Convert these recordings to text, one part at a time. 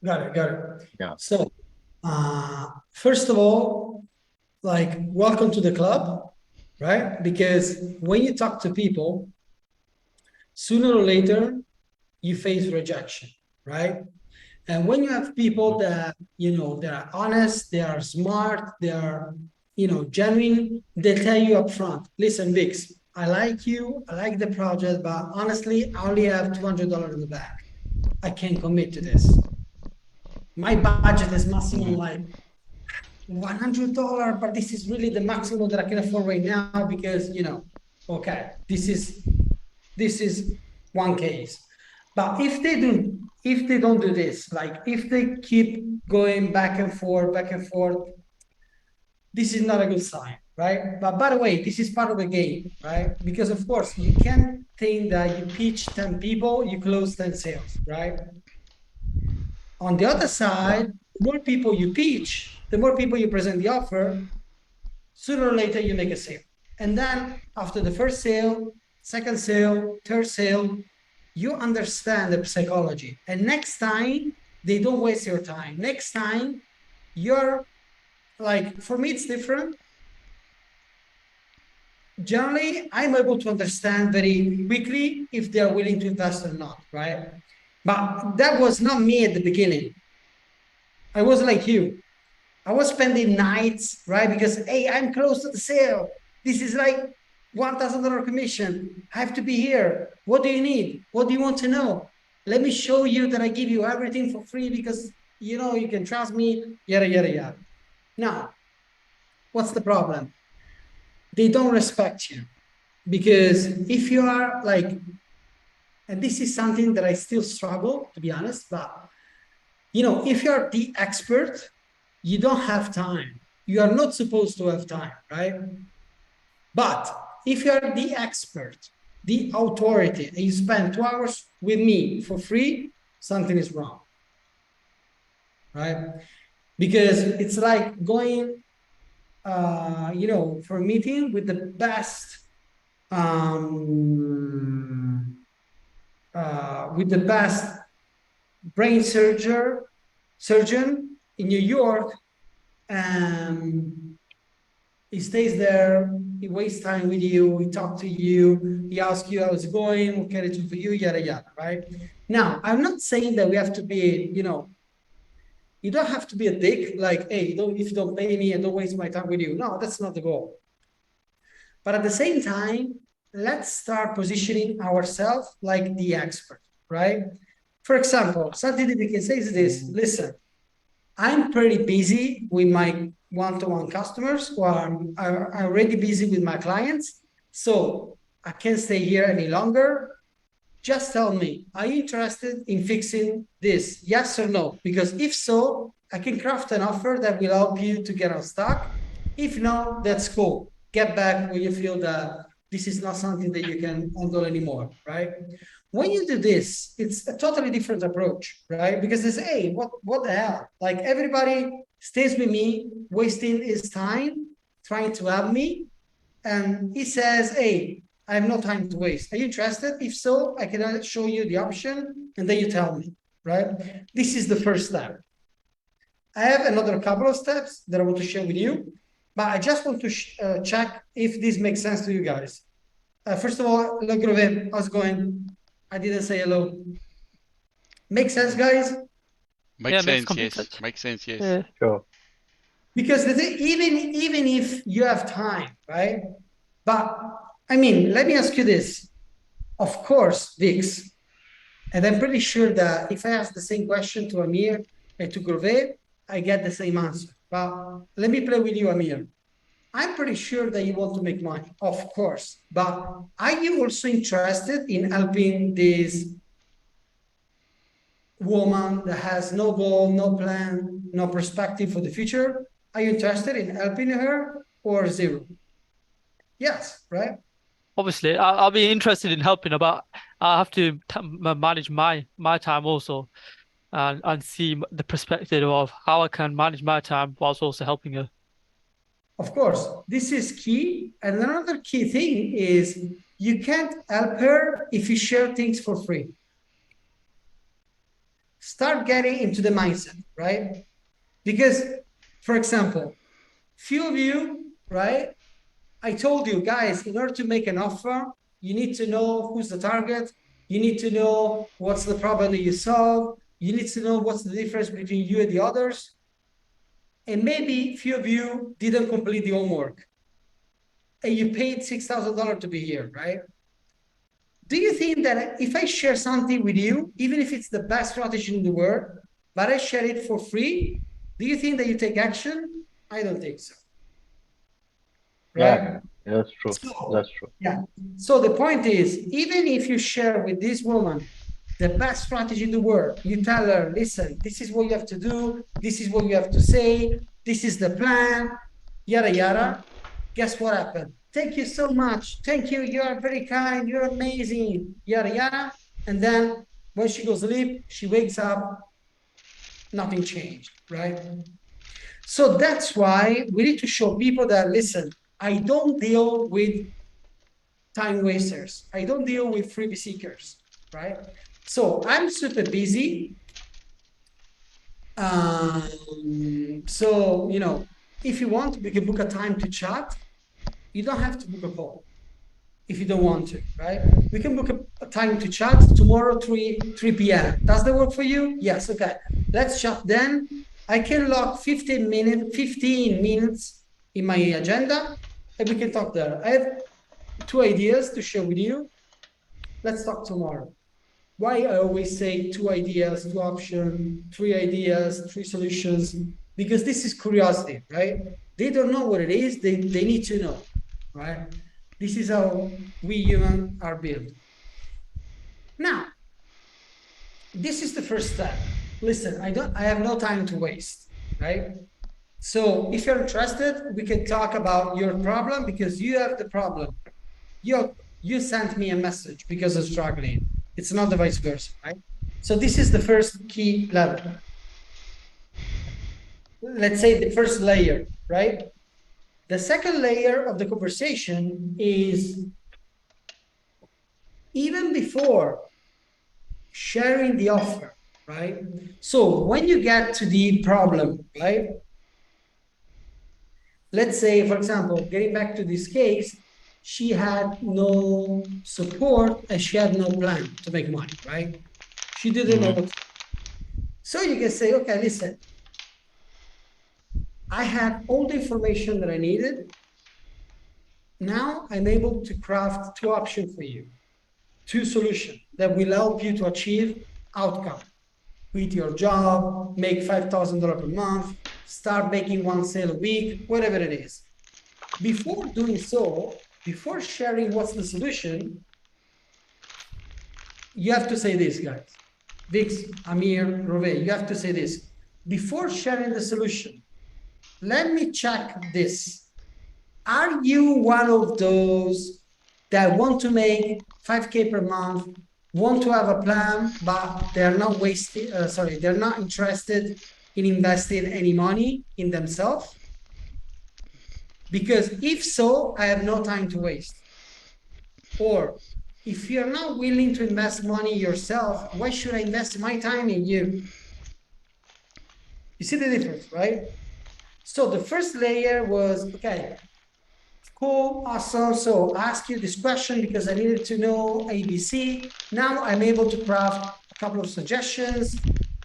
Got it. Yeah. So, first of all, like, welcome to the club, right? Because when you talk to people, sooner or later, you face rejection, right? And when you have people that, they are honest, they are smart, they are, genuine, they tell you up front, listen, Vix, I like you, I like the project, but honestly, I only have $200 in the bank. I can't commit to this. My budget is maximum like $100, but this is really the maximum that I can afford right now because, okay, this is one case. But if they don't do this, like if they keep going back and forth, this is not a good sign, right? But by the way, this is part of the game, right? Because of course you can't think that you pitch 10 people, you close 10 sales, right? On the other Yeah. side, the more people you pitch, the more people you present the offer, sooner or later you make a sale. And then after the first sale, second sale, third sale, you understand the psychology. And next time, they don't waste your time. Next time, you're like, for me, it's different. Generally, I'm able to understand very quickly if they're willing to invest or not, right? But that was not me at the beginning. I was like you. I was spending nights, right? Because hey, I'm close to the sale. This is like $1,000 commission. I have to be here. What do you need? What do you want to know? Let me show you that I give you everything for free because you can trust me. Yada yada yada. Now, what's the problem? They don't respect you because if you are like, and this is something that I still struggle to be honest, but if you're the expert, you don't have time. You are not supposed to have time, right? But if you're the expert, the authority, and you spend 2 hours with me for free, something is wrong, right? Because it's like going, for a meeting with the best, um, with the best brain surgeon in New York, and he stays there, he wastes time with you, he talks to you, he asks you how it's going, what can I do for you, yada yada, right? Now, I'm not saying that we have to be, you don't have to be a dick, like, hey, if you don't pay me, I don't waste my time with you. No, that's not the goal. But at the same time, let's start positioning ourselves like the expert, right? For example, something that we can say is this: listen, I'm pretty busy with my one-to-one customers, or I'm already busy with my clients. So I can't stay here any longer. Just tell me, are you interested in fixing this? Yes or no? Because if so, I can craft an offer that will help you to get unstuck. If no, that's cool. Get back when you feel that this is not something that you can handle anymore, right? When you do this, it's a totally different approach, right? Because they say, hey, what the hell? Like everybody stays with me, wasting his time, trying to help me. And he says, hey, I have no time to waste. Are you interested? If so, I can show you the option and then you tell me, right? This is the first step. I have another couple of steps that I want to share with you, but I just want to check if this makes sense to you guys. First of all, hello, Grove. How's it going? I didn't say hello. Make sense, guys? Yeah, Makes makes sense, complete yes. sense. Makes sense, yes. Yeah. Sure. Because even if you have time, right? But I mean, let me ask you this. Of course, Vix, and I'm pretty sure that if I ask the same question to Amir and to Grove, I get the same answer. But let me play with you, Amir. I'm pretty sure that you want to make money, of course. But are you also interested in helping this woman that has no goal, no plan, no perspective for the future? Are you interested in helping her or zero? Yes, right? Obviously, I'll be interested in helping, but I have to manage my time also, and see the perspective of how I can manage my time whilst also helping her. Of course, this is key. And another key thing is you can't help her if you share things for free. start getting into the mindset, right? Because, for example, few of you, right? I told you guys, in order to make an offer, you need to know who's the target. You need to know what's the problem that you solve. You need to know what's the difference between you and the others. And maybe few of you didn't complete the homework and you paid $6,000 to be here, right? Do you think that if I share something with you, even if it's the best strategy in the world, but I share it for free, do you think that you take action? I don't think so. Right? Yeah, that's true. So, That's true. yeah. So the point is, even if you share with this woman the best strategy in the world, you tell her, listen, this is what you have to do, this is what you have to say, this is the plan, yada yada. Guess what happened? Thank you so much. Thank you. You are very kind. You're amazing. Yada yada. And then when she goes to sleep, she wakes up, nothing changed, right? So that's why we need to show people that, listen, I don't deal with time wasters. I don't deal with freebie seekers, right? So I'm super busy. So, you know, if you want, we can book a time to chat. You don't have to book a call if you don't want to, right? We can book a time to chat tomorrow, 3 p.m. Does that work for you? Yes, okay. Let's chat then. I can lock 15 minutes in my agenda and we can talk there. I have 2 ideas to share with you. Let's talk tomorrow. Why I always say 2 ideas, 2 options, 3 ideas, 3 solutions, because this is curiosity, right? They don't know what it is, they need to know, right? This is how we humans are built. Now, this is the first step. Listen, I have no time to waste, right? So if you're interested, we can talk about your problem because you have the problem. You sent me a message because of struggling. It's not the vice versa, right? So this is the first key level. Let's say the first layer, right? The second layer of the conversation is even before sharing the offer, right? So when you get to the problem, right? Let's say, for example, getting back to this case, she had no support and she had no plan to make money, right? She didn't know what to do. So you can say, okay, listen, I had all the information that I needed. Now I'm able to craft 2 options for you, 2 solutions that will help you to achieve outcome. Quit your job, make $5,000 per month, start making 1 sale a week, whatever it is. Before doing so, before sharing what's the solution, you have to say this, guys. Vix, Amir, Rove, you have to say this. Before sharing the solution, let me check this. Are you one of those that want to make 5K per month, want to have a plan, but they're not they're not interested in investing any money in themselves? Because if so, I have no time to waste. Or if you're not willing to invest money yourself, why should I invest my time in you? You see the difference, right? So the first layer was, okay, cool, awesome. So I asked you this question because I needed to know ABC. Now I'm able to craft a couple of suggestions.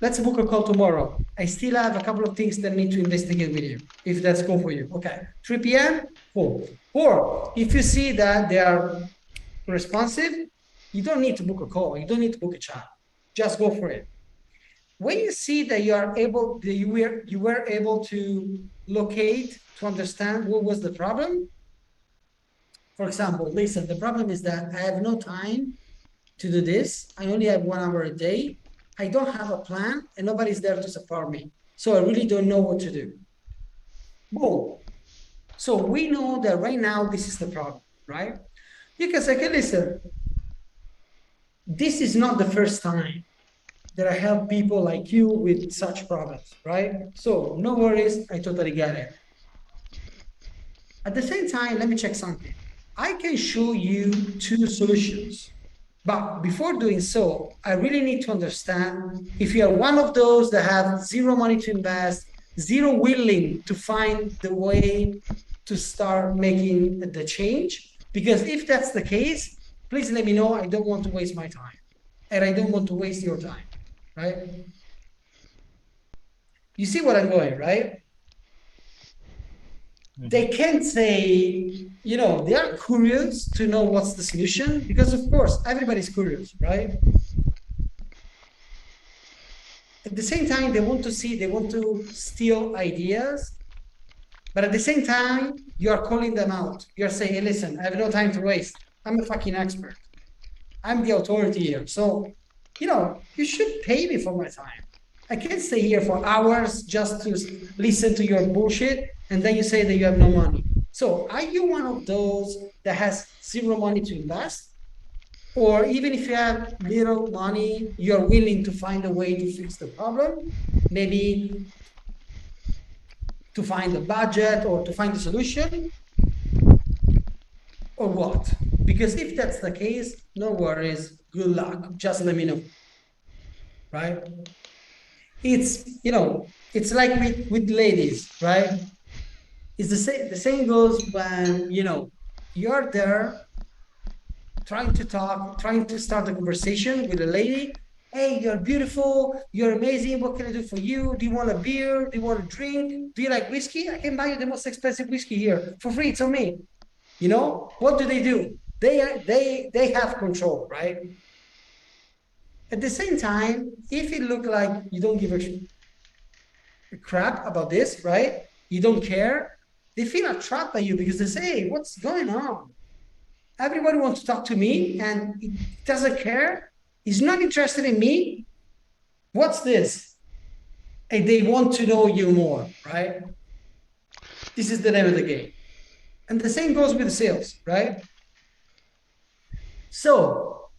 Let's book a call tomorrow. I still have a couple of things that I need to investigate with you, if that's cool for you. Okay, 3 p.m., cool. Or if you see that they are responsive, you don't need to book a call. You don't need to book a chat. Just go for it. When you see that you are able, that you were able to locate, to understand what was the problem. For example, listen, the problem is that I have no time to do this. I only have 1 hour a day. I don't have a plan and nobody's there to support me. So I really don't know what to do. Boom. So we know that right now, this is the problem, right? You can say, okay, listen, this is not the first time that I help people like you with such problems, right? So no worries, I totally get it. At the same time, let me check something. I can show you 2 solutions. But before doing so, I really need to understand if you are one of those that have zero money to invest, zero willing to find the way to start making the change. Because if that's the case, please let me know. I don't want to waste my time. And I don't want to waste your time, right? You see what I'm going, right? They can't say, you know, they are curious to know what's the solution because, of course, everybody's curious, right? At the same time, they want to steal ideas, but at the same time, you are calling them out. You're saying, hey, listen, I have no time to waste. I'm a fucking expert. I'm the authority here. So, you know, you should pay me for my time. I can't stay here for hours just to listen to your bullshit, and then you say that you have no money. So are you one of those that has zero money to invest? Or even if you have little money, you're willing to find a way to fix the problem, maybe to find a budget or to find a solution, or what? Because if that's the case, no worries, good luck, just let me know, right? It's, you know, it's like with ladies, right? It's the same goes when, you know, you're there trying to talk, trying to start a conversation with a lady. Hey, you're beautiful, you're amazing. What can I do for you? Do you want a beer? Do you want a drink? Do you like whiskey? I can buy you the most expensive whiskey here for free. It's on me. You know, what do? They have control, right? At the same time, if it look like you don't give a crap about this, right? You don't care. They feel trapped by you because they say, hey, what's going on? Everybody wants to talk to me and it doesn't care. He's not interested in me. What's this? And they want to know you more, right? This is the name of the game. And the same goes with sales, right? So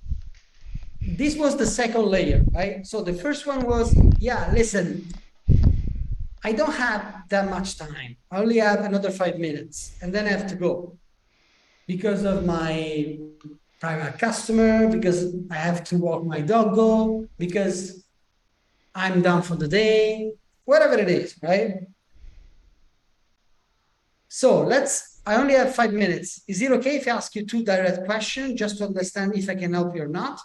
this was the second layer, right? So the first one was, yeah, listen, I don't have that much time. I only have another 5 minutes and then I have to go because of my private customer, because I have to walk my doggo, because I'm done for the day, whatever it is, right? So I only have 5 minutes. Is it okay if I ask you 2 direct questions just to understand if I can help you or not?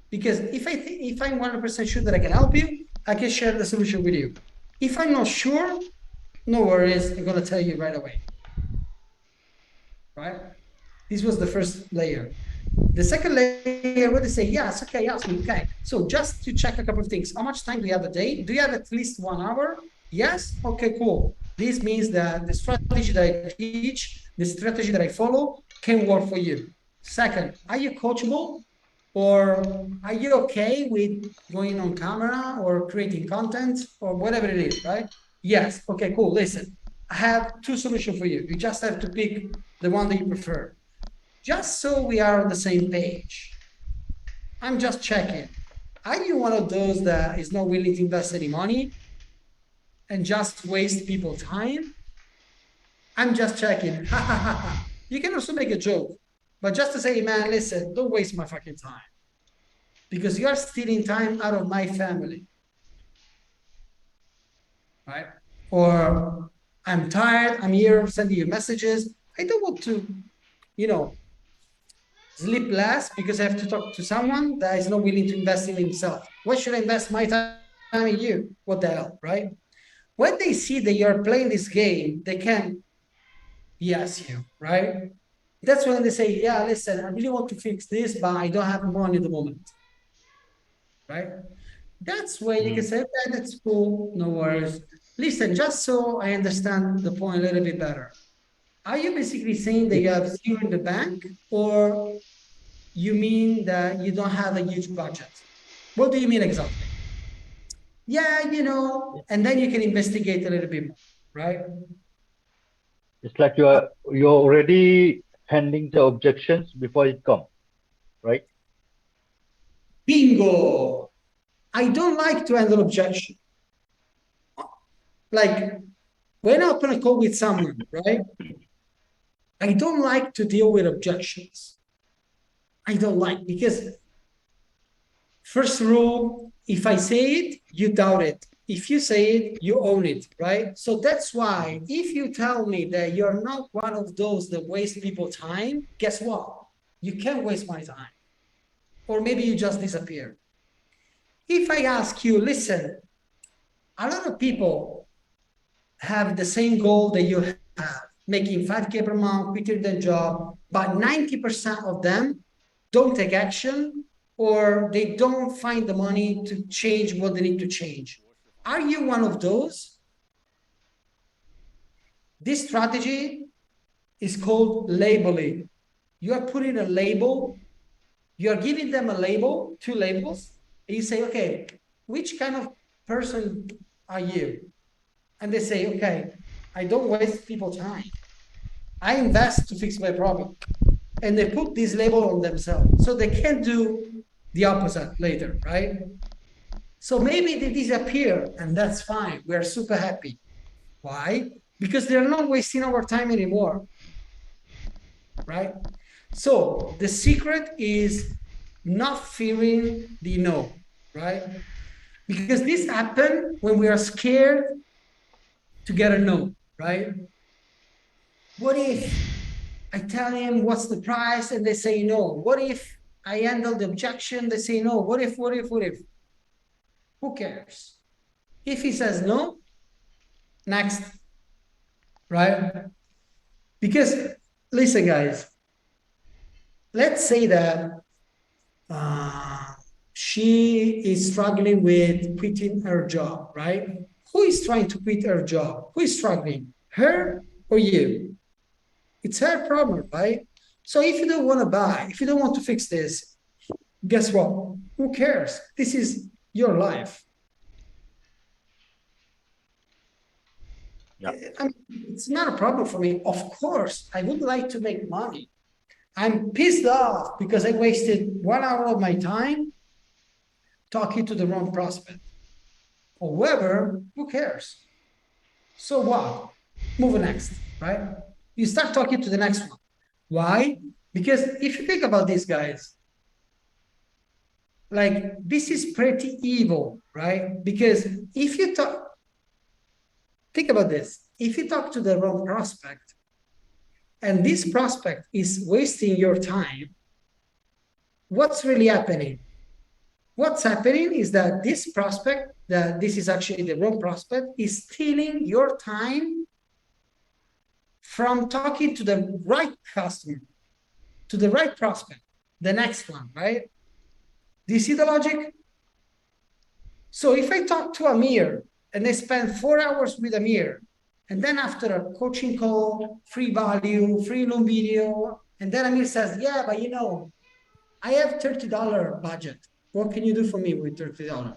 Because if I'm 100% sure that I can help you, I can share the solution with you. If I'm not sure, no worries, I'm gonna tell you right away, right? This was the first layer. The second layer, where they say, yes, okay, ask me, okay. So just to check a couple of things. How much time do you have a day? Do you have at least 1 hour? Yes? Okay, cool. This means that the strategy that I teach, the strategy that I follow can work for you. Second, are you coachable? Or are you okay with going on camera or creating content or whatever it is, right? Yes. Okay, cool. Listen, I have 2 solutions for you. You just have to pick the one that you prefer. Just so we are on the same page, I'm just checking. Are you one of those that is not willing to invest any money and just waste people's time? I'm just checking. You can also make a joke, but just to say, man, listen, don't waste my fucking time because you're stealing time out of my family, right? Or I'm tired, I'm here sending you messages. I don't want to, you know, sleep less because I have to talk to someone that is not willing to invest in himself. Why should I invest my time in you? What the hell, right? When they see that you're playing this game, they can yes you, right? That's when they say, yeah, listen, I really want to fix this, but I don't have money at the moment, right? That's where you can say, okay, that's cool, no worries. Listen, just so I understand the point a little bit better. Are you basically saying that you have zero in the bank, or you mean that you don't have a huge budget? What do you mean exactly? Yeah, you know, and then you can investigate a little bit more, right? It's like you're already handling the objections before it comes, right? Bingo. I don't like to handle objection. Like when I open a call with someone, right? I don't like to deal with objections. I don't like because First rule, if I say it, you doubt it. If you say it, you own it, right? So that's why if you tell me that you're not one of those that waste people's time, guess what? You can't waste my time. Or maybe you just disappear. If I ask you, listen, a lot of people have the same goal that you have, making 5K per month, quitting their job, but 90% of them don't take action, or they don't find the money to change what they need to change. Are you one of those? This strategy is called labeling. You are putting a label, you are giving them a label, 2 labels, and you say, okay, which kind of person are you? And they say, okay, I don't waste people's time. I invest to fix my problem. And they put this label on themselves, so they can't do the opposite later, right? So maybe they disappear, and that's fine. We're super happy. Why? Because they're not wasting our time anymore, right? So the secret is not fearing the no, right? Because this happens when we are scared to get a no, right? What if I tell him what's the price and they say no? What if I handle the objection, they say no? What if? Who cares? If he says no, next, right? Because listen, guys, let's say that she is struggling with quitting her job, right? Who is trying to quit her job? Who is struggling? Her or you? It's her problem, right? So if you don't want to buy, if you don't want to fix this, guess what? Who cares? This is your life. Yeah. I mean, it's not a problem for me. Of course, I would like to make money. I'm pissed off because I wasted 1 hour of my time talking to the wrong prospect. However, who cares? So what? Move next, right? You start talking to the next one. Why? Because if you think about these guys, like this is pretty evil, right? Because if you talk, think about this. If you talk to the wrong prospect and this prospect is wasting your time, what's really happening? What's happening is that this prospect, that this is actually the wrong prospect, is stealing your time from talking to the right customer, to the right prospect, the next one, right? Do you see the logic? So if I talk to Amir and I spend 4 hours with Amir, and then after a coaching call, free value, free loan video, and then Amir says, yeah, but you know, I have $30 budget. What can you do for me with $30?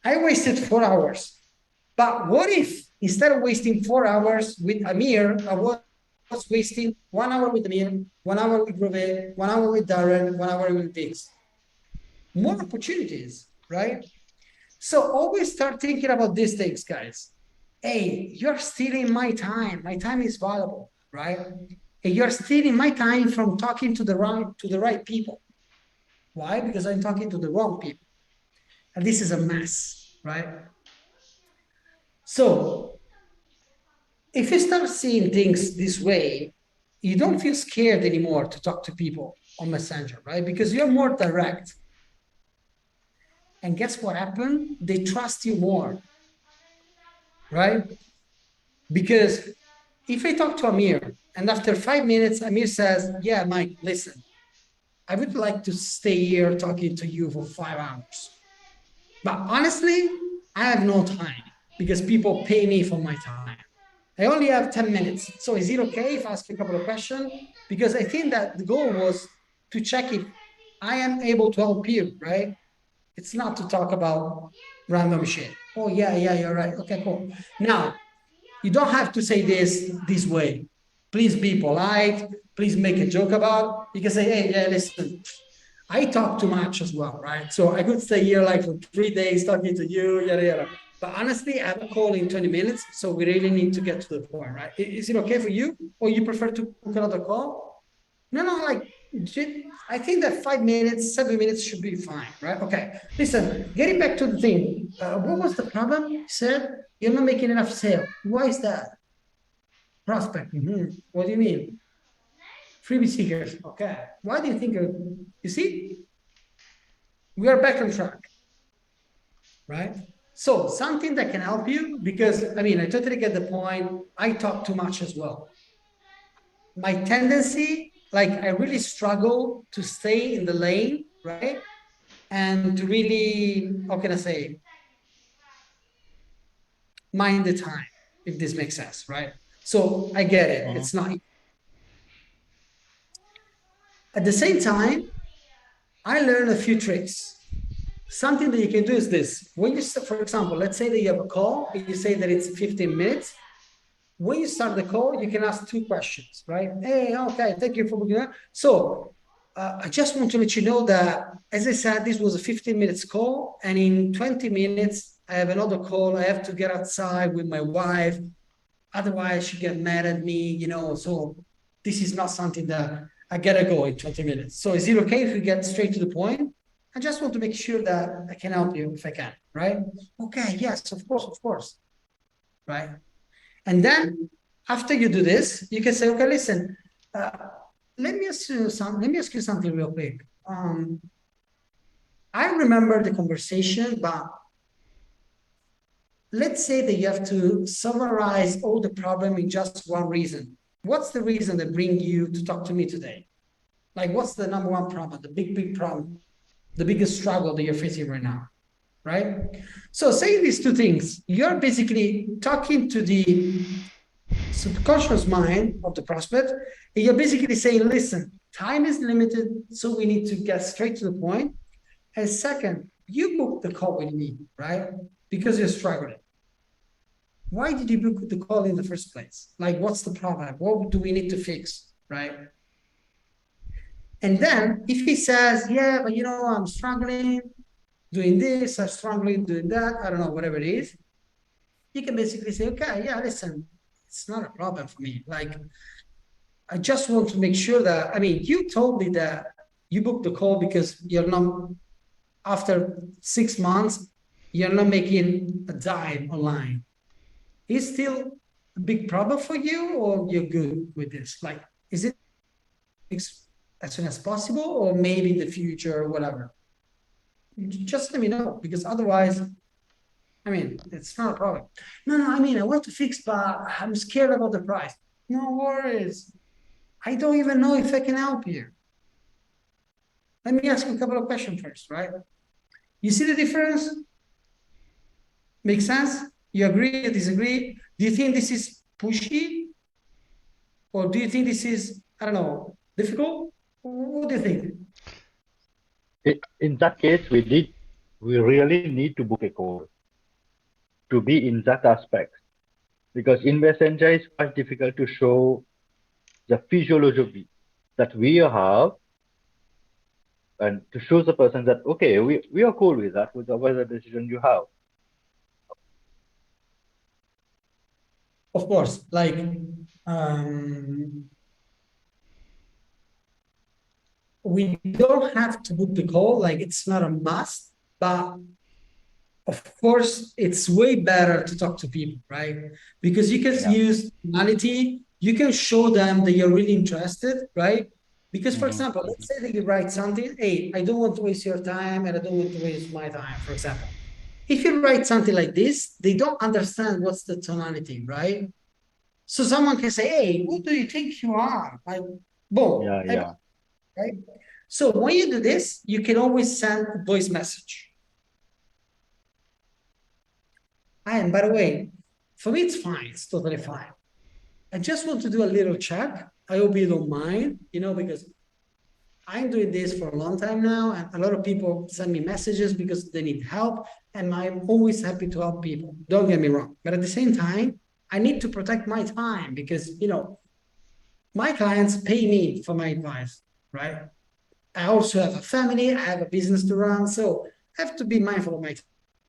I wasted 4 hours. But what if instead of wasting 4 hours with Amir, I was wasting 1 hour with Amir, 1 hour with Rove, 1 hour with Darren, 1 hour with Dix? More opportunities, right? So always start thinking about these things, guys. Hey, you're stealing my time. My time is valuable, right? And you're stealing my time from talking to the right people. Why? Because I'm talking to the wrong people. And this is a mess, right? So if you start seeing things this way, you don't feel scared anymore to talk to people on Messenger, right? Because you're more direct. And guess what happened? They trust you more, right? Because if I talk to Amir and after 5 minutes, Amir says, yeah, Mike, listen, I would like to stay here talking to you for 5 hours. But honestly, I have no time because people pay me for my time. I only have 10 minutes. So is it okay if I ask you a couple of questions? Because I think that the goal was to check if I am able to help you, right? It's not to talk about random shit. Oh, yeah, you're right. Okay, cool. Now, you don't have to say this way. Please be polite. Please make a joke about. You can say, hey, yeah, listen, I talk too much as well, right? So I could stay here like for 3 days talking to you, yada, yada. But honestly, I have a call in 20 minutes, so we really need to get to the point, right? Is it okay for you? Or you prefer to book another call? No, like I think that 5 minutes, 7 minutes should be fine, right? Okay. Listen, getting back to the thing, what was the problem? You said you're not making enough sale. Why is that? Prospect. What do you mean? Freebie seekers. Okay. Why do you think? You see, we are back on track, right? So something that can help you, because I mean, I totally get the point. I talk too much as well. My tendency, like I really struggle to stay in the lane, right? And to really, how can I say, mind the time, if this makes sense, right? So I get it. It's not. At the same time, I learned a few tricks. Something that you can do is this. When you, for example, let's say that you have a call and you say that it's 15 minutes. When you start the call, you can ask 2 questions, right? Hey, okay, thank you for booking that. So I just want to let you know that, as I said, this was a 15 minutes call. And in 20 minutes, I have another call. I have to get outside with my wife. Otherwise, she get mad at me, you know. So this is not something that I gotta go in 20 minutes. So is it okay if we get straight to the point? I just want to make sure that I can help you if I can, right? Okay, yes, of course, right? And then after you do this, you can say, okay, listen, let me ask you something real quick. I remember the conversation, but let's say that you have to summarize all the problem in just one reason. What's the reason that bring you to talk to me today? Like, what's the number one problem, the big problem, the biggest struggle that you're facing right now, right? So saying these 2 things, you're basically talking to the subconscious mind of the prospect, and you're basically saying, listen, time is limited, so we need to get straight to the point. And second, you booked the call with me, right? Because you're struggling. Why did you book the call in the first place? Like, what's the problem? What do we need to fix, right? And then if he says, yeah, but you know, I'm struggling doing this, I'm struggling doing that, I don't know, whatever it is, you can basically say, okay, yeah, listen, it's not a problem for me. Like, I just want to make sure that, I mean, you told me that you booked the call because you're not, after 6 months, you're not making a dime online. Is still a big problem for you, or you're good with this? Like, is it as soon as possible, or maybe in the future, or whatever? Just let me know, because otherwise, I mean, it's not a problem. No, I mean, I want to fix, but I'm scared about the price. No worries. I don't even know if I can help you. Let me ask you a couple of questions first, right? You see the difference? Make sense? You agree, you disagree? Do you think this is pushy? Or do you think this is, I don't know, difficult? What do you think? In that case, we really need to book a call to be in that aspect, because in Messenger it's quite difficult to show the physiology that we have, and to show the person that, okay, we are cool with that, with whatever decision you have. Of course, like, we don't have to book the call, like it's not a must, but of course, it's way better to talk to people, right? Because you can use tonality, you can show them that you're really interested, right? Because, for example, let's say that you write something, hey, I don't want to waste your time and I don't want to waste my time, for example. If you write something like this, they don't understand what's the tonality, right? So someone can say, hey, who do you think you are? Like, boom. Yeah. Right? So when you do this, you can always send a voice message. And by the way, for me, it's fine. It's totally fine. I just want to do a little check. I hope you don't mind, you know, because I'm doing this for a long time now, and a lot of people send me messages because they need help, and I'm always happy to help people. Don't get me wrong. But at the same time, I need to protect my time because, you know, my clients pay me for my advice, right? I also have a family, I have a business to run, so I have to be mindful of my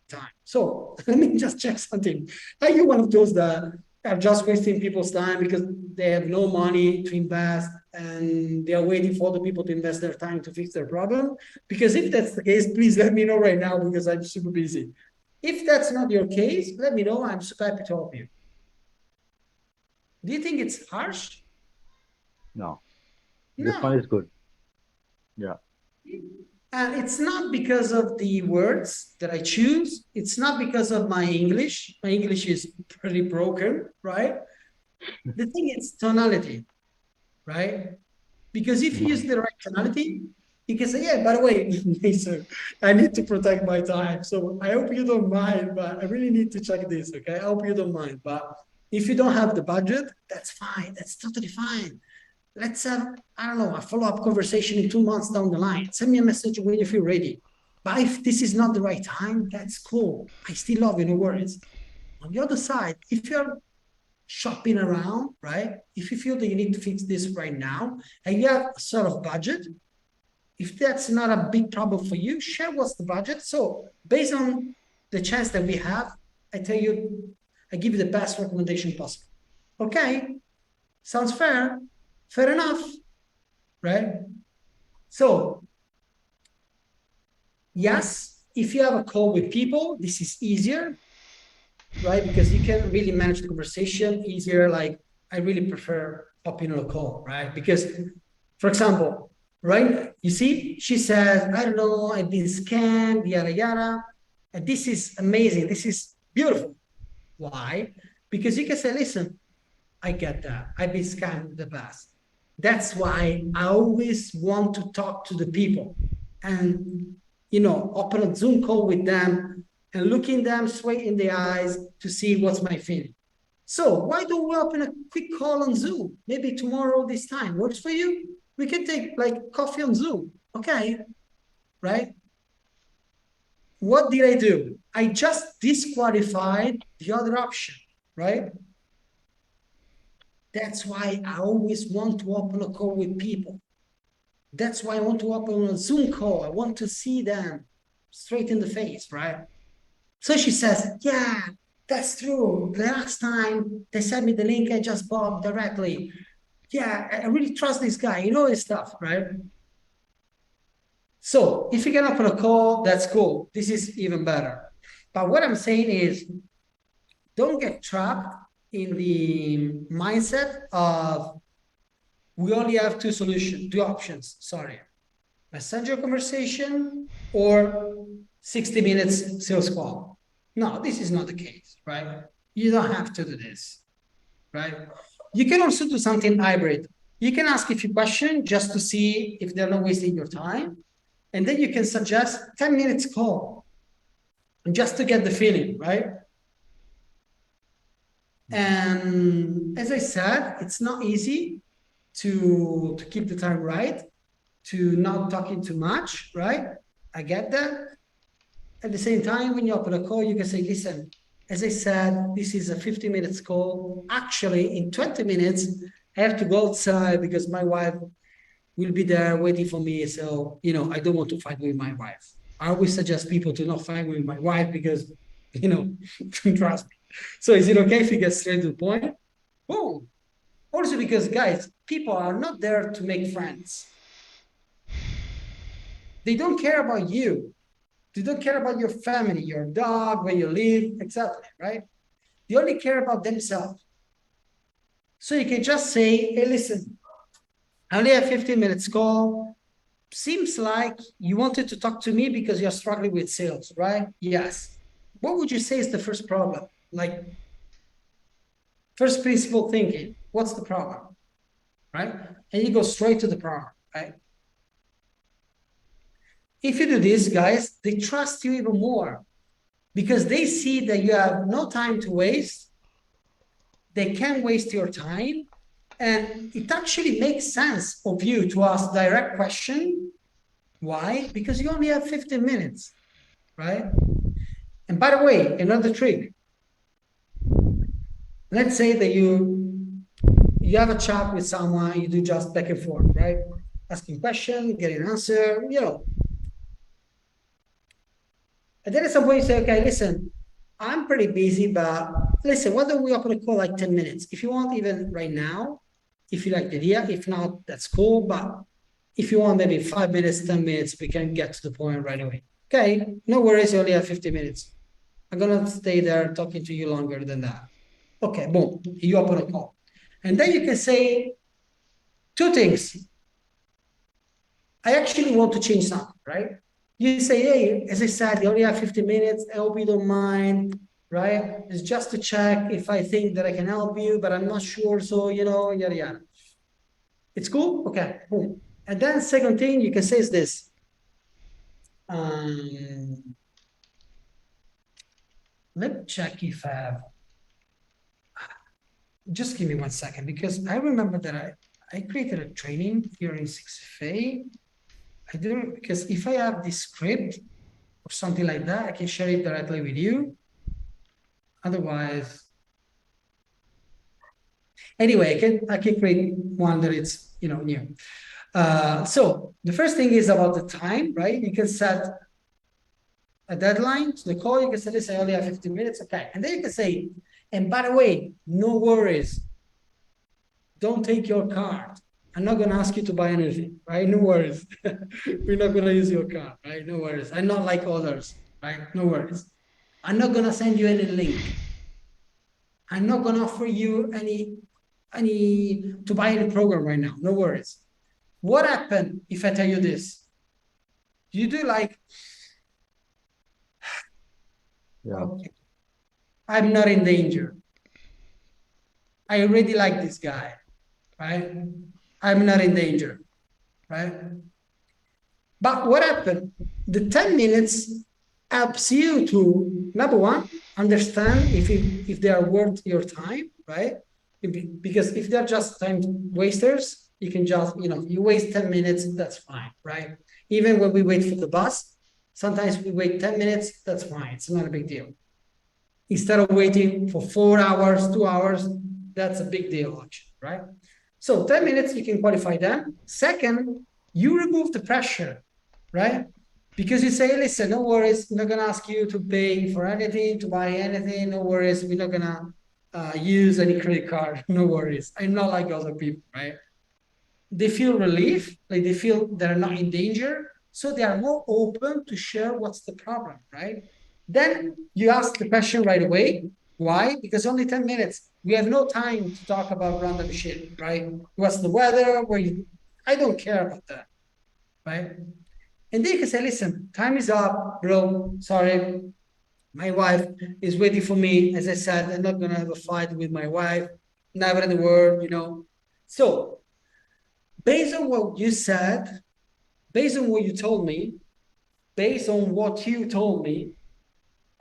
time. So let me just check something. Are you one of those that are just wasting people's time because they have no money to invest and they are waiting for the people to invest their time to fix their problem. Because if that's the case, please let me know right now because I'm super busy. If that's not your case, let me know. I'm super happy to help you. Do you think it's harsh? No. No. This one is good. Yeah. And it's not because of the words that I choose. It's not because of my English. My English is pretty broken, right? The thing is tonality, right? Because if you use the right tonality, you can say, yeah, by the way, Mason, I need to protect my time. So I hope you don't mind, but I really need to check this, okay? I hope you don't mind. But if you don't have the budget, that's fine. That's totally fine. Let's have, I don't know, a follow-up conversation in 2 months down the line. Send me a message when you feel ready. But if this is not the right time, that's cool. I still love you, no worries. On the other side, if you're shopping around, right? If you feel that you need to fix this right now and you have a sort of budget, if that's not a big trouble for you, share what's the budget. So based on the chance that we have, I tell you, I give you the best recommendation possible. Okay, sounds fair? Fair enough, right? So yes, if you have a call with people, this is easier, right? Because you can really manage the conversation easier. Like I really prefer hopping on a call, right? Because, for example, right, you see, she says, I don't know, I've been scammed, yada, yada. And this is amazing. This is beautiful. Why? Because you can say, listen, I get that. I've been scammed in the past. That's why I always want to talk to the people and, you know, open a Zoom call with them and looking them straight in the eyes to see what's my feeling. So why don't we open a quick call on Zoom? Maybe tomorrow this time works for you? We can take like coffee on Zoom, okay? Right? What did I do? I just disqualified the other option, right? That's why I always want to open a call with people. That's why I want to open a Zoom call. I want to see them straight in the face, right? So she says, yeah, that's true. The last time they sent me the link, I just bought directly. Yeah, I really trust this guy. You know his stuff, right? So if you can open a call, that's cool. This is even better. But what I'm saying is, don't get trapped in the mindset of we only have two options, sorry. Messenger conversation or 60 minutes sales call. No, this is not the case, right? You don't have to do this, right? You can also do something hybrid. You can ask a few questions just to see if they're not wasting your time. And then you can suggest 10 minutes call just to get the feeling, right? And as I said, it's not easy to keep the time right, to not talking too much, right? I get that. At the same time, when you open a call, you can say, listen, as I said, this is a 50 minutes call. Actually, in 20 minutes, I have to go outside because my wife will be there waiting for me. So, you know, I don't want to fight with my wife. I always suggest people to not fight with my wife because, you know, trust me. So is it okay if you get straight to the point? Oh, also because guys, people are not there to make friends. They don't care about you. They don't care about your family, your dog, where you live, etc. Right? They only care about themselves. So you can just say, hey, listen, I only have 15 minutes call. Seems like you wanted to talk to me because you're struggling with sales, right? Yes. What would you say is the first problem? Like first principle thinking, what's the problem, right? And you go straight to the problem, right? If you do this, guys, they trust you even more because they see that you have no time to waste. They can't waste your time. And it actually makes sense of you to ask direct question. Why? Because you only have 15 minutes, right? And by the way, another trick. Let's say that you have a chat with someone, you do just back and forth, right? Asking question, getting an answer, you know. And then at some point you say, okay, listen, I'm pretty busy, but listen, why don't we open a call like 10 minutes? If you want, even right now, if you like the idea, if not, that's cool. But if you want maybe 5 minutes, 10 minutes, we can get to the point right away. Okay, no worries, you only have 50 minutes. I'm gonna stay there talking to you longer than that. Okay, boom, you open a call. And then you can say two things. I actually want to change something, right? You say, hey, as I said, you only have 50 minutes. I hope you don't mind, right? It's just to check if I think that I can help you, but I'm not sure. So, yada, yada. It's cool? Okay, boom. And then second thing you can say is this. Let me check if I have. Just give me 1 second, because I remember that I created a training here in 6FA. I do, because if I have this script or something like that, I can share it directly with you. Otherwise, anyway, I can create one that it's new. So the first thing is about the time, right? You can set a deadline to the call. You can say this, I only have 15 minutes, okay. And then you can say, and by the way, no worries. Don't take your card. I'm not going to ask you to buy anything, right? No worries. We're not going to use your card, right? No worries. I'm not like others, right? No worries. I'm not going to send you any link. I'm not going to offer you any to buy any program right now. No worries. What happened if I tell you this? You do like, okay, I'm not in danger. I already like this guy, right? I'm not in danger, right? But what happened? The 10 minutes helps you to, number one, understand if they are worth your time, right? Because if they're just time wasters, you can just, you waste 10 minutes, that's fine, right? Even when we wait for the bus, sometimes we wait 10 minutes, that's fine. It's not a big deal. Instead of waiting for 4 hours, 2 hours, that's a big deal, actually, right? So 10 minutes, you can qualify them. Second, you remove the pressure, right? Because you say, listen, no worries, I'm not going to ask you to pay for anything, to buy anything, no worries, we're not going to use any credit card, no worries. I'm not like other people, right? They feel relief, like they feel they're not in danger, so they are more open to share what's the problem, right? Then you ask the question right away. Why? Because only 10 minutes. We have no time to talk about random shit, right? What's the weather? I don't care about that, right? And then you can say, listen, time is up, bro. Sorry, my wife is waiting for me. As I said, I'm not going to have a fight with my wife. Never in the world, So, based on what you said, based on what you told me, based on what you told me,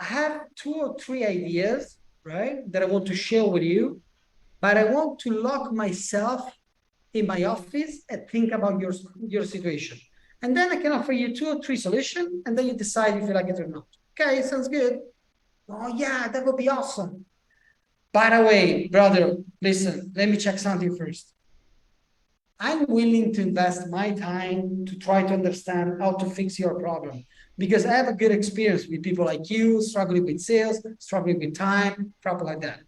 I have 2 or 3 ideas, right, that I want to share with you, but I want to lock myself in my office and think about your situation. And then I can offer you 2 or 3 solutions, and then you decide if you like it or not. Okay, sounds good. Oh yeah, that would be awesome. By the way, brother, listen, let me check something first. I'm willing to invest my time to try to understand how to fix your problem, because I have a good experience with people like you, struggling with sales, struggling with time, problem like that.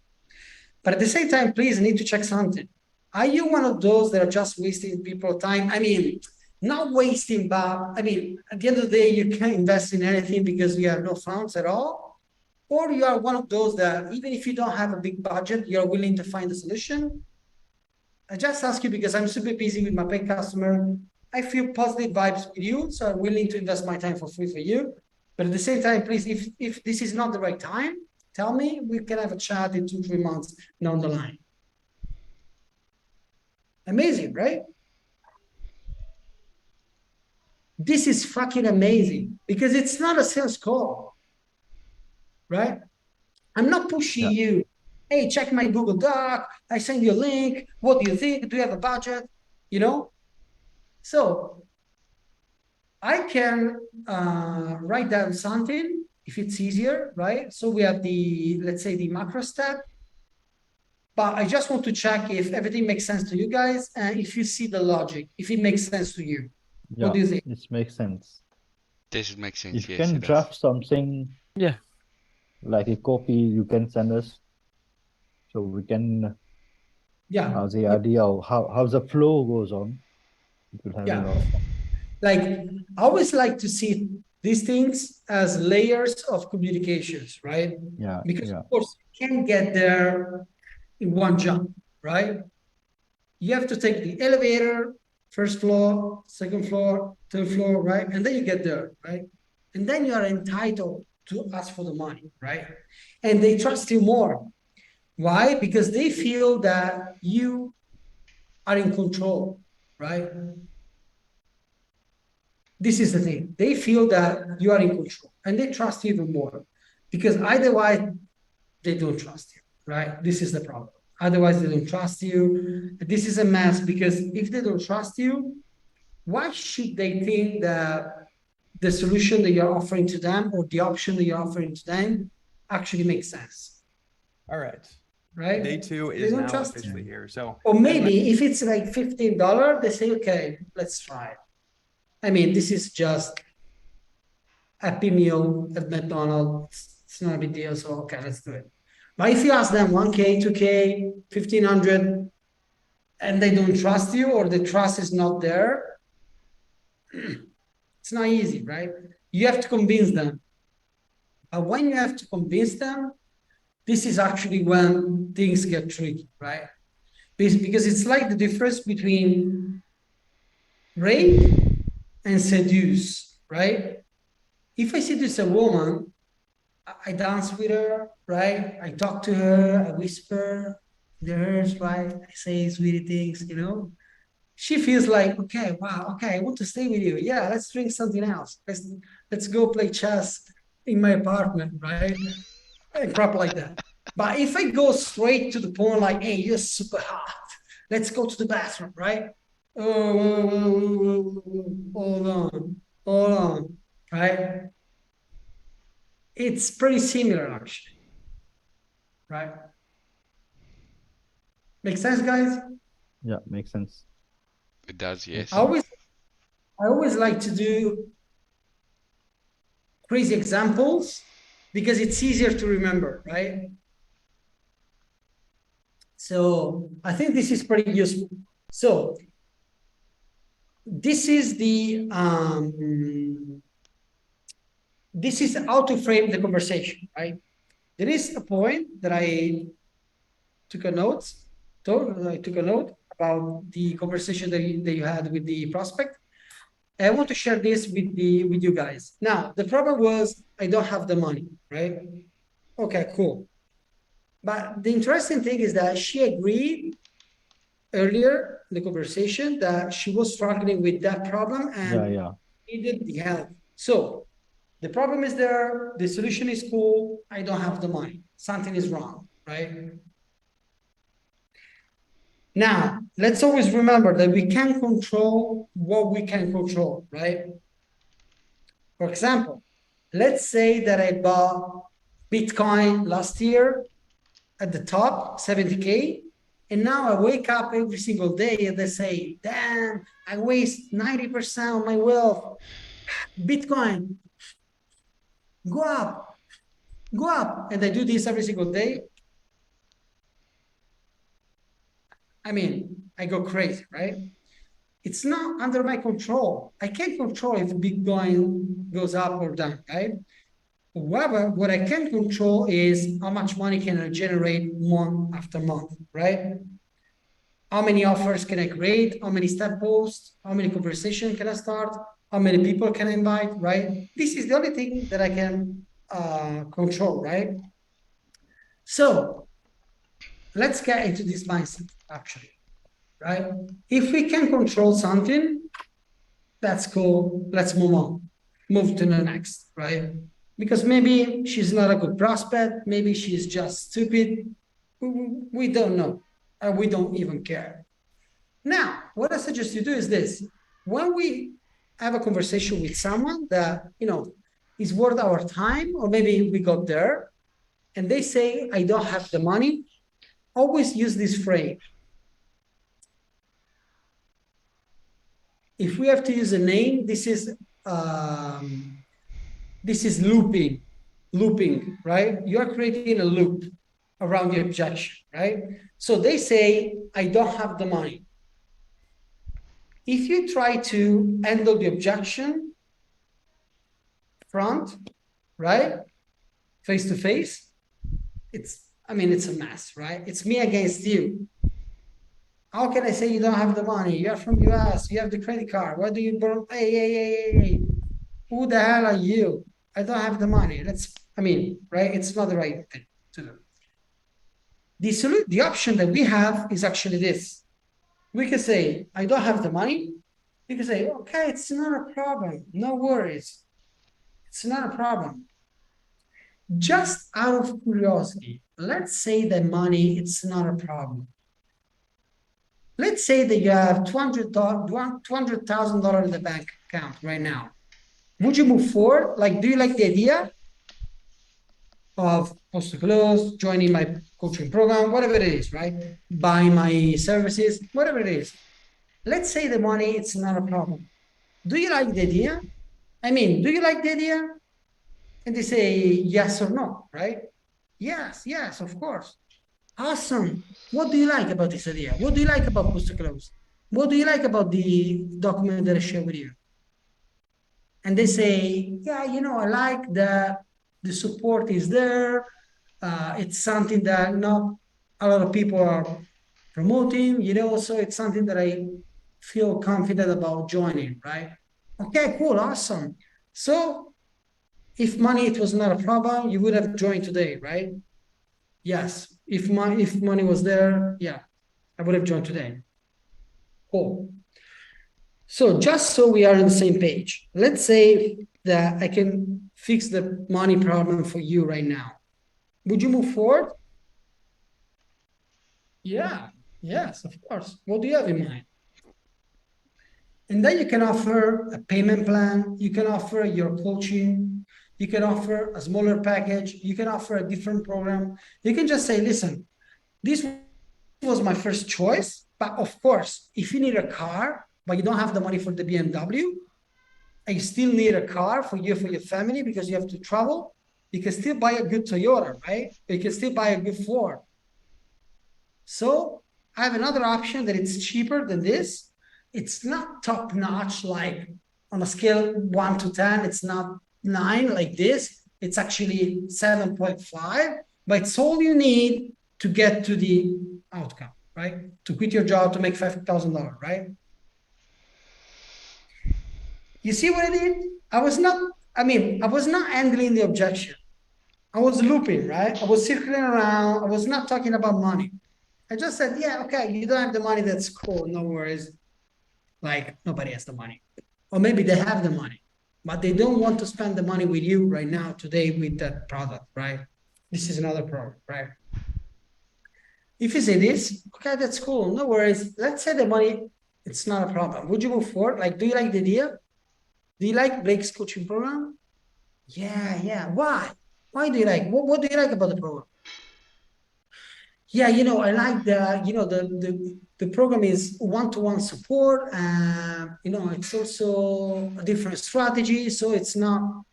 But at the same time, please, I need to check something. Are you one of those that are just wasting people's time? I mean, not wasting, but I mean, at the end of the day, you can't invest in anything because you have no funds at all. Or you are one of those that even if you don't have a big budget, you're willing to find a solution. I just ask you because I'm super busy with my paying customer. I feel positive vibes with you, so I'm willing to invest my time for free for you. But at the same time, please, if this is not the right time, tell me, we can have a chat in 2-3 months down the line. Amazing, right? This is fucking amazing because it's not a sales call, right? I'm not pushing you. Hey, check my Google Doc. I send you a link. What do you think? Do you have a budget? So I can write down something if it's easier, right? So we have let's say the macro step. But I just want to check if everything makes sense to you guys and if you see the logic, if it makes sense to you. Yeah, what do you think? This makes sense. This makes sense. If you Yes, can it does. draft something, Yeah. like a copy, you can send us. So we can Yeah, have the idea of how the flow goes on. It will have Yeah. a lot of like I always like to see these things as layers of communications, right? yeah, Because yeah. of course you can't get there in one jump, right? You have to take the elevator, first floor, second floor, third floor, right? And then you get there, right? And then you are entitled to ask for the money, right? And they trust you more. Why? Because they feel that you are in control, right? This is the thing. They feel that you are in control and they trust you even more because otherwise they don't trust you, right? This is the problem. Otherwise, they don't trust you. This is a mess because if they don't trust you, why should they think that the solution that you're offering to them or the option that you're offering to them actually makes sense, All right. right? Day two They is don't now trust officially you. here. So Or maybe if it's like $15, they say, okay, let's try it. I mean, this is just Happy Meal at McDonald's. It's not a big deal. So, okay, let's do it. But if you ask them 1K, 2K, 1,500, and they don't trust you or the trust is not there, it's not easy, right? You have to convince them. But when you have to convince them, this is actually when things get tricky, right? Because it's like the difference between rape and seduce, right? If I seduce a woman, I dance with her, right? I talk to her, I whisper the hers, right? I say sweetie things, you know. She feels like, okay, wow, okay, I want to stay with you. Yeah, let's drink something else. Let's go play chess in my apartment, right? And crap like that. But if I go straight to the point, like, hey, you're super hot. Let's go to the bathroom, right? Oh, hold on, right? It's pretty similar, actually, right? Make sense, guys? Yeah, makes sense. It does, yes. I always like to do crazy examples because it's easier to remember, right? So I think this is pretty useful. So this is this is how to frame the conversation, right? There is a point that I took a note about the conversation that you had with the prospect. I want to share this with you guys. Now, the problem was I don't have the money, right? Okay, cool. But the interesting thing is that she agreed earlier in the conversation that she was struggling with that problem and needed the help. So the problem is there, the solution is cool, I don't have the money. Something is wrong, right? Now, let's always remember that we can control what we can control, right? For example, let's say that I bought Bitcoin last year at the top, 70K, and now I wake up every single day and they say, damn, I waste 90% of my wealth. Bitcoin, go up, go up. And I do this every single day. I mean, I go crazy, right? It's not under my control. I can't control if Bitcoin goes up or down, right? However, what I can control is how much money can I generate month after month, right? How many offers can I create? How many step posts? How many conversations can I start? How many people can I invite, right? This is the only thing that I can control, right? So let's get into this mindset, actually, right? If we can control something, that's cool. Let's move on. Move to the next, right? Because maybe she's not a good prospect. Maybe she's just stupid. We don't know. We don't even care. Now, what I suggest you do is this. When we have a conversation with someone that, you know, is worth our time, or maybe we got there, and they say, I don't have the money, always use this phrase. If we have to use a name, this is looping, right? You are creating a loop. around the objection, right? So they say, I don't have the money. If you try to handle the objection front, right, face to face, it's a mess, right? It's me against you. How can I say you don't have the money? You're from US, you have the credit card. What do you borrow? Hey. Who the hell are you? I don't have the money. Right? It's not the right thing to do. The option that we have is actually this. We can say, I don't have the money. You can say, okay, it's not a problem. No worries. It's not a problem. Just out of curiosity, let's say that money, it's not a problem. Let's say that you have $200,000 in the bank account right now. Would you move forward? Like, do you like the idea of post to close, joining my coaching program, whatever it is, right? Buying my services, whatever it is. Let's say the money, it's not a problem. Do you like the idea? Do you like the idea? And they say yes or no, right? Yes, of course. Awesome. What do you like about this idea? What do you like about post to close? What do you like about the document that I shared with you? And they say, yeah, I like that the support is there. It's something that not a lot of people are promoting, so it's something that I feel confident about joining, right? Okay, cool, awesome. So if money, it was not a problem, you would have joined today, right? Yes, if money was there, yeah, I would have joined today. Cool. So just so we are on the same page, let's say that I can fix the money problem for you right now. Would you move forward? Yeah, yes, of course. What do you have in mind? And then you can offer a payment plan. You can offer your coaching. You can offer a smaller package. You can offer a different program. You can just say, listen, this was my first choice, but of course, if you need a car, but you don't have the money for the BMW, and you still need a car for you, for your family, because you have to travel, you can still buy a good Toyota, right? You can still buy a good Ford. So I have another option that it's cheaper than this. It's not top notch, like on a scale 1 to 10, it's not 9 like this. It's actually 7.5, but it's all you need to get to the outcome, right? To quit your job, to make $5,000, right? You see what I did? I was not handling the objection. I was looping, right? I was circling around. I was not talking about money. I just said, yeah, okay, you don't have the money. That's cool. No worries. Like, nobody has the money. Or maybe they have the money, but they don't want to spend the money with you right now, today, with that product, right? This is another problem, right? If you say this, okay, that's cool. No worries. Let's say the money, it's not a problem. Would you move forward? Like, do you like the idea? Do you like Blake's coaching program? Yeah. Why? Why do you like? What do you like about the program? Yeah, I like the program is one-to-one support. It's also a different strategy, so it's not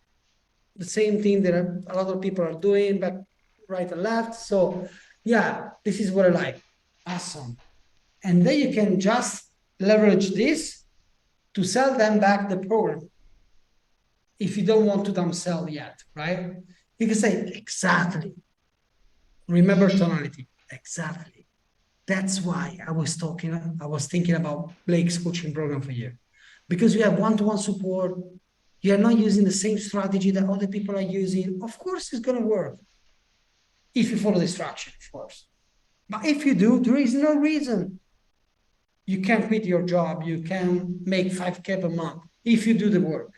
the same thing that a lot of people are doing, but right and left. So yeah, this is what I like. Awesome. And then you can just leverage this to sell them back the program. If you don't want to dumb sell yet, right? You can say, exactly. Remember tonality, exactly. That's why I was thinking about Blake's coaching program for you. Because you have one-to-one support, you are not using the same strategy that other people are using. Of course, it's going to work. If you follow the instruction, of course. But if you do, there is no reason you can't quit your job. You can make $5K per month if you do the work.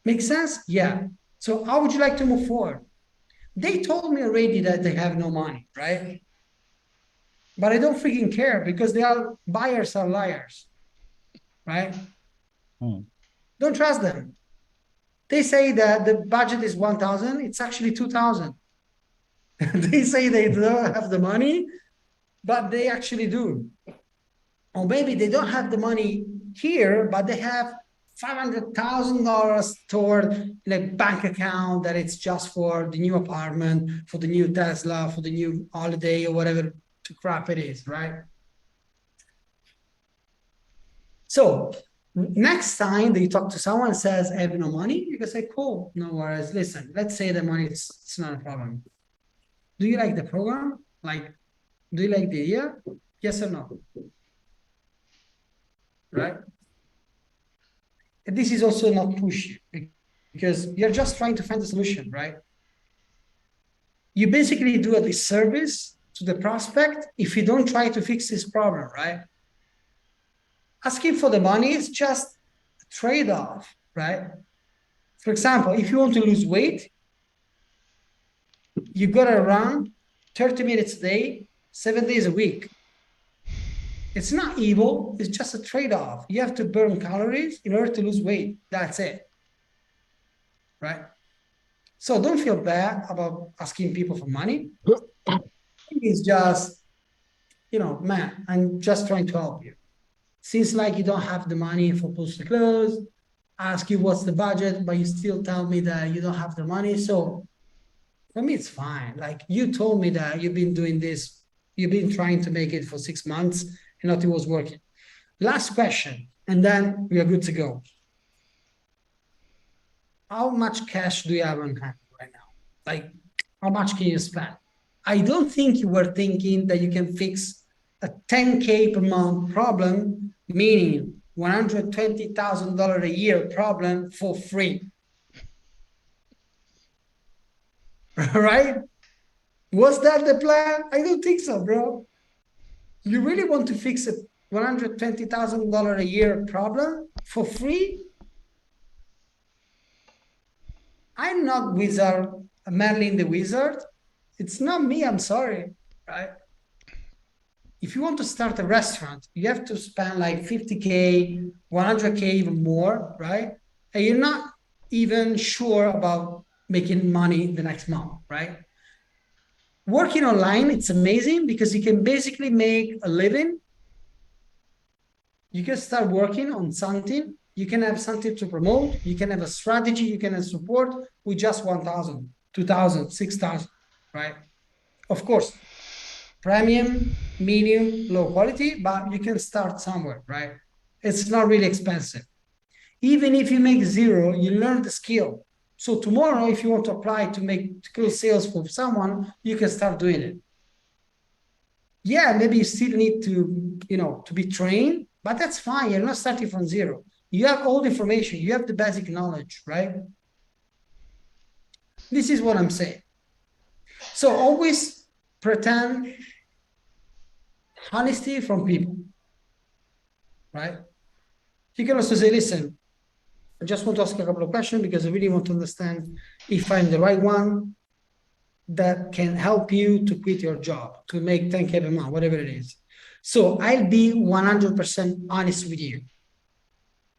Make sense? Yeah. So how would you like to move forward? They told me already that they have no money, right? But I don't freaking care, because buyers are liars, right? Don't trust them. They say that the budget is 1,000, it's actually 2,000. They say they don't have the money, but they actually do. Or maybe they don't have the money here, but they have $500,000 toward like bank account that it's just for the new apartment, for the new Tesla, for the new holiday or whatever the crap it is, right? So next time that you talk to someone and says, I have no money, you can say, cool, no worries. Listen, let's say the money is it's not a problem. Do you like the program? Like, do you like the idea? Yes or no? Right? And this is also not pushy because you're just trying to find a solution, right? You basically do a disservice to the prospect if you don't try to fix this problem, right? Asking for the money is just a trade-off, right? For example, if you want to lose weight, you gotta run 30 minutes a day, 7 days a week. It's not evil, it's just a trade-off. You have to burn calories in order to lose weight. That's it. Right? So don't feel bad about asking people for money. It's just, you know, man, I'm just trying to help you. Seems like you don't have the money for Post Close. Ask you what's the budget, but you still tell me that you don't have the money. So for me, it's fine. Like you told me that you've been doing this, you've been trying to make it for 6 months and nothing was working. Last question, and then we are good to go. How much cash do you have on hand right now? Like, how much can you spend? I don't think you were thinking that you can fix a 10K per month problem, meaning $120,000 a year problem for free. Right? Was that the plan? I don't think so, bro. You really want to fix a $120,000 a year problem for free? I'm not Merlin the Wizard. It's not me, I'm sorry, right? If you want to start a restaurant, you have to spend like 50K, 100K, even more, right? And you're not even sure about making money the next month, right? Working online, it's amazing because you can basically make a living. You can start working on something. You can have something to promote. You can have a strategy. You can have support with just 1,000, 2,000, 6,000, right? Of course, premium, medium, low quality, but you can start somewhere, right? It's not really expensive. Even if you make zero, you learn the skill. So tomorrow, if you want to apply to close sales for someone, you can start doing it. Yeah, maybe you still need to, to be trained, but that's fine. You're not starting from zero. You have all the information. You have the basic knowledge, right? This is what I'm saying. So always pretend honesty from people, right? You can also say, listen, I just want to ask a couple of questions because I really want to understand if I'm the right one that can help you to quit your job, to make 10K per month, whatever it is. So I'll be 100% honest with you.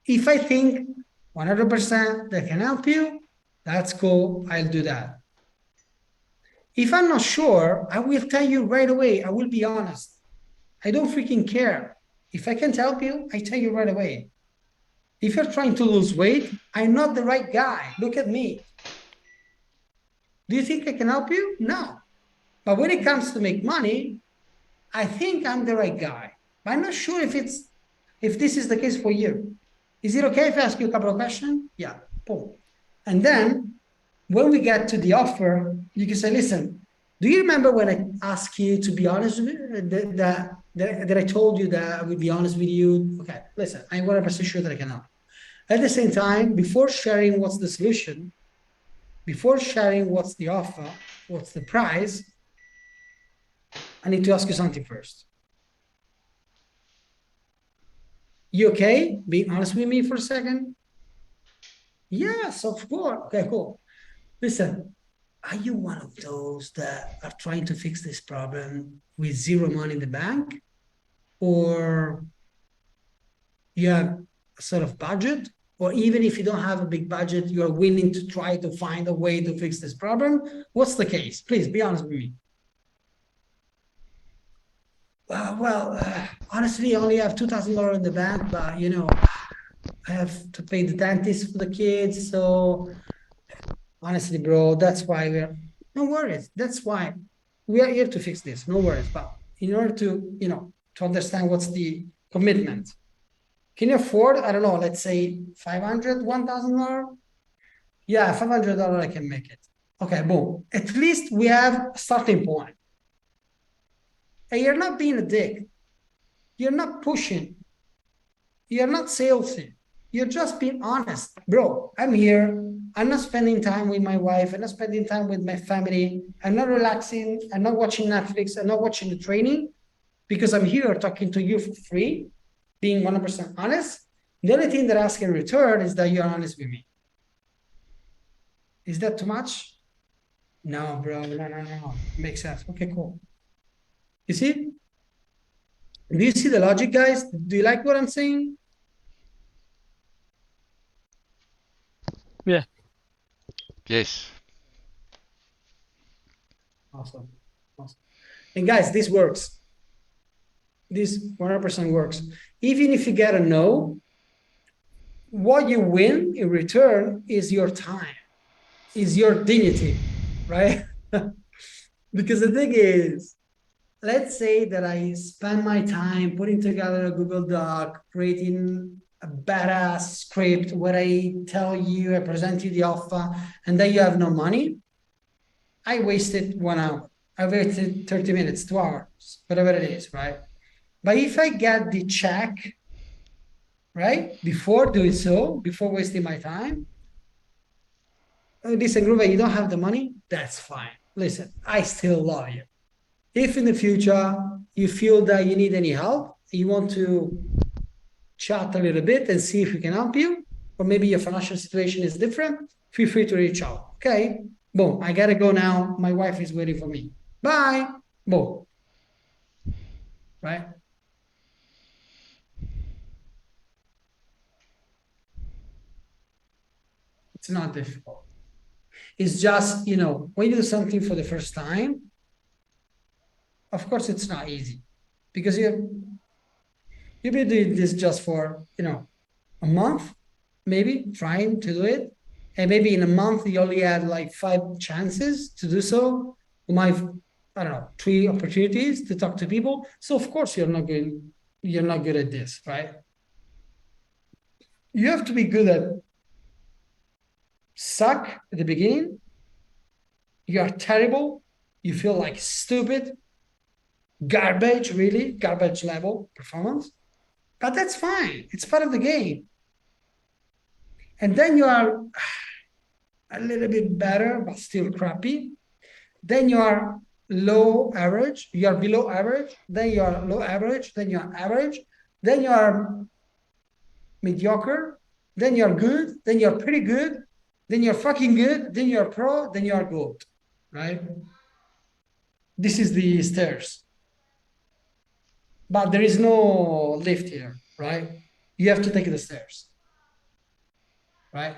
If I think 100% that can help you, that's cool, I'll do that. If I'm not sure, I will tell you right away, I will be honest. I don't freaking care. If I can't help you, I tell you right away. If you're trying to lose weight, I'm not the right guy. Look at me. Do you think I can help you? No. But when it comes to make money, I think I'm the right guy. But I'm not sure if this is the case for you. Is it okay if I ask you a couple of questions? Yeah, boom. And then when we get to the offer, you can say, listen, do you remember when I asked you to be honest with me, that I told you that I would be honest with you? Okay, listen, I'm 100% sure that I can help. At the same time, before sharing what's the solution, before sharing what's the offer, what's the price, I need to ask you something first. You okay? Be honest with me for a second. Yes, of course. Okay, cool. Listen, are you one of those that are trying to fix this problem with zero money in the bank? Or you have a sort of budget? Or even if you don't have a big budget, you are willing to try to find a way to fix this problem? What's the case? Please be honest with me. Honestly, I only have $2,000 in the bank, but I have to pay the dentist for the kids. So honestly, bro, that's why no worries. That's why we are here to fix this. No worries. But in order to, to understand what's the commitment, can you afford, I don't know, let's say $500, $1,000? Yeah, $500, I can make it. Okay, boom. At least we have a starting point. And you're not being a dick. You're not pushing. You're not salesy. You're just being honest. Bro, I'm here. I'm not spending time with my wife. I'm not spending time with my family. I'm not relaxing. I'm not watching Netflix. I'm not watching the training because I'm here talking to you for free, being 100% honest. The only thing that I ask in return is that you're honest with me. Is that too much? No, bro. No. Makes sense. Okay, cool. You see? Do you see the logic, guys? Do you like what I'm saying? Yeah. Yes. Awesome. And guys, this works. This 100% works. Even if you get a no, what you win in return is your time, is your dignity, right? Because the thing is, let's say that I spend my time putting together a Google Doc, creating a badass script where I tell you, I present you the offer, and then you have no money. I wasted 1 hour. I wasted 30 minutes, 2 hours, whatever it is, right? But if I get the check, right, before doing so, before wasting my time, listen, Groove, you don't have the money, that's fine. Listen, I still love you. If in the future you feel that you need any help, you want to chat a little bit and see if we can help you, or maybe your financial situation is different, feel free to reach out. Okay, boom, I gotta go now. My wife is waiting for me. Bye, boom, right? It's not difficult. It's just, when you do something for the first time, of course, it's not easy because you've been doing this just for, a month, maybe trying to do it. And maybe in a month, you only had like 5 chances to do so. I don't know, 3 opportunities to talk to people. So of course, you're not good at this, right? You have to be good at suck at the beginning. You are terrible. You feel like stupid, garbage, really, garbage level performance. But that's fine. It's part of the game. And then you are a little bit better, but still crappy. Then you are low average. You are below average. Then you are low average. Then you are average. Then you are mediocre. Then you are good. Then you are pretty good. Then you're fucking good. Then you're pro. Then you are gold, right? This is the stairs. But there is no lift here, right? You have to take the stairs, right?